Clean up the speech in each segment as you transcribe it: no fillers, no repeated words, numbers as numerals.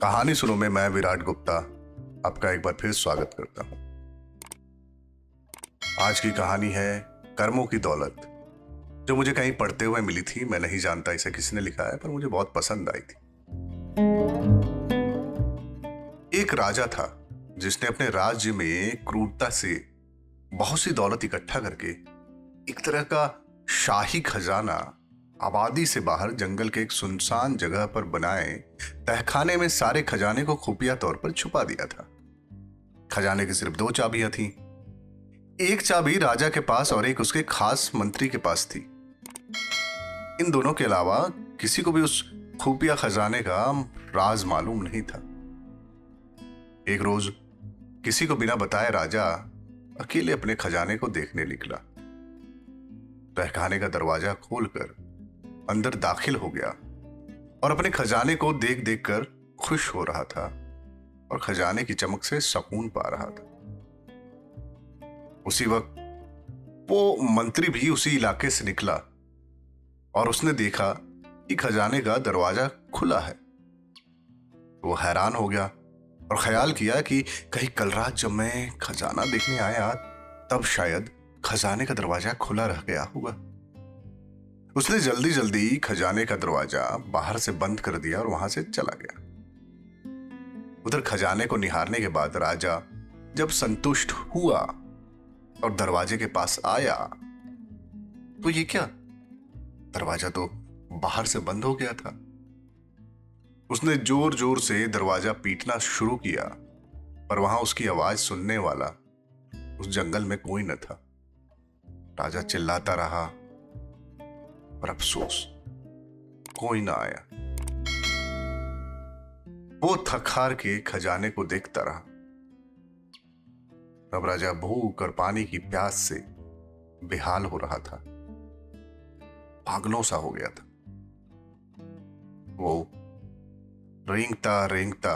कहानी सुनो में मैं विराट गुप्ता आपका एक बार फिर स्वागत करता हूं। आज की कहानी है कर्मों की दौलत, जो मुझे कहीं पढ़ते हुए मिली थी। मैं नहीं जानता इसे किसने लिखा है, पर मुझे बहुत पसंद आई थी। एक राजा था जिसने अपने राज्य में क्रूरता से बहुत सी दौलत इकट्ठा करके एक तरह का शाही खजाना आबादी से बाहर जंगल के एक सुनसान जगह पर बनाए तहखाने में सारे खजाने को खुफिया तौर पर छुपा दिया था। खजाने की सिर्फ 2 चाबियां थीं। एक चाबी राजा के पास और एक उसके खास मंत्री के पास थी। इन दोनों के अलावा किसी को भी उस खुफिया खजाने का राज मालूम नहीं था। एक रोज किसी को बिना बताए राजा अकेले अपने खजाने को देखने निकला। तहखाने का दरवाजा खोलकर अंदर दाखिल हो गया और अपने खजाने को देख देख कर खुश हो रहा था और खजाने की चमक से सुकून पा रहा था। उसी वक्त वो मंत्री भी उसी इलाके से निकला और उसने देखा कि खजाने का दरवाजा खुला है। वो हैरान हो गया और ख्याल किया कि कहीं कल रात जब मैं खजाना देखने आया तब शायद खजाने का दरवाजा खुला रह गया होगा। उसने जल्दी जल्दी खजाने का दरवाजा बाहर से बंद कर दिया और वहां से चला गया। उधर खजाने को निहारने के बाद राजा जब संतुष्ट हुआ और दरवाजे के पास आया तो ये क्या, दरवाजा तो बाहर से बंद हो गया था। उसने जोर जोर से दरवाजा पीटना शुरू किया, पर वहां उसकी आवाज सुनने वाला उस जंगल में कोई न था। राजा चिल्लाता रहा पर अफसोस कोई ना आया। वो थक हार के खजाने को देखता रहा। अब राजा भूख और पानी की प्यास से बेहाल हो रहा था, पागलों सा हो गया था। वो रेंगता रेंगता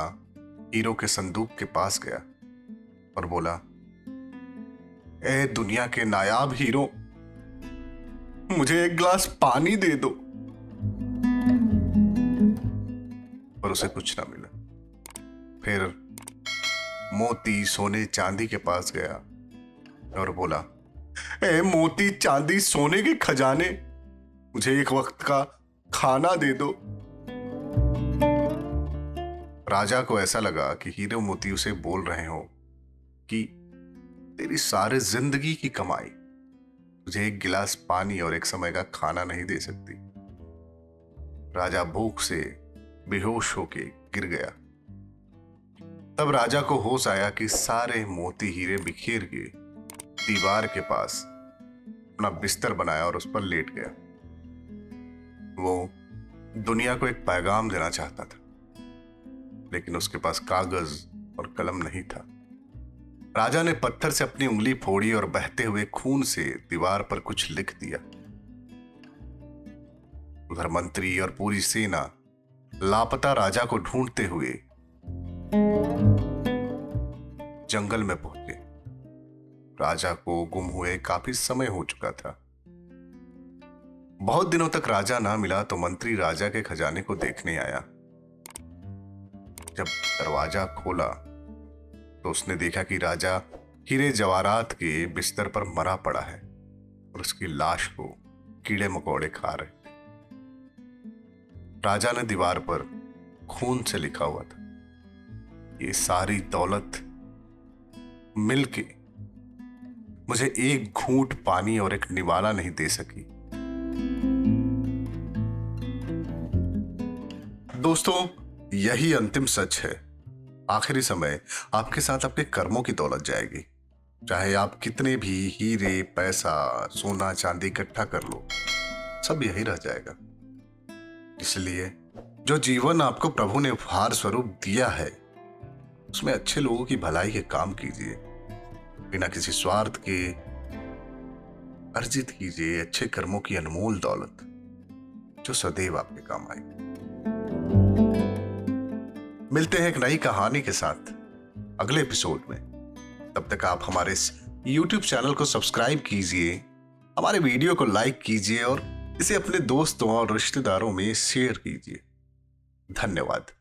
हीरो के संदूक के पास गया और बोला, ए दुनिया के नायाब हीरो, मुझे एक गिलास पानी दे दो। पर उसे कुछ ना मिला। फिर मोती सोने चांदी के पास गया और बोला, ए मोती चांदी सोने के खजाने, मुझे एक वक्त का खाना दे दो। राजा को ऐसा लगा कि हीरो मोती उसे बोल रहे हो कि तेरी सारे जिंदगी की कमाई मुझे एक गिलास पानी और एक समय का खाना नहीं दे सकती। राजा भूख से बेहोश होके गिर गया। तब राजा को होश आया कि सारे मोती हीरे बिखेर के दीवार के पास अपना बिस्तर बनाया और उस पर लेट गया। वो दुनिया को एक पैगाम देना चाहता था, लेकिन उसके पास कागज और कलम नहीं था। राजा ने पत्थर से अपनी उंगली फोड़ी और बहते हुए खून से दीवार पर कुछ लिख दिया। उधर मंत्री और पूरी सेना लापता राजा को ढूंढते हुए जंगल में पहुंचे। राजा को गुम हुए काफी समय हो चुका था। बहुत दिनों तक राजा ना मिला तो मंत्री राजा के खजाने को देखने आया। जब दरवाजा खोला तो उसने देखा कि राजा हीरे जवाहरात के बिस्तर पर मरा पड़ा है और उसकी लाश को कीड़े मकोड़े खा रहे थे। राजा ने दीवार पर खून से लिखा हुआ था, ये सारी दौलत मिलके मुझे एक घूंट पानी और एक निवाला नहीं दे सकी। दोस्तों, यही अंतिम सच है। आखिरी समय आपके साथ आपके कर्मों की दौलत जाएगी। चाहे आप कितने भी हीरे, पैसा, सोना, चांदी इकट्ठा कर लो, सब यही रह जाएगा। इसलिए जो जीवन आपको प्रभु ने उपहार स्वरूप दिया है, उसमें अच्छे लोगों की भलाई के काम कीजिए। बिना किसी स्वार्थ के अर्जित कीजिए अच्छे कर्मों की अनमोल दौलत, जो सदैव आपके काम आएगी। मिलते हैं एक नई कहानी के साथ अगले एपिसोड में। तब तक आप हमारे इस YouTube चैनल को सब्सक्राइब कीजिए, हमारे वीडियो को लाइक कीजिए और इसे अपने दोस्तों और रिश्तेदारों में शेयर कीजिए। धन्यवाद।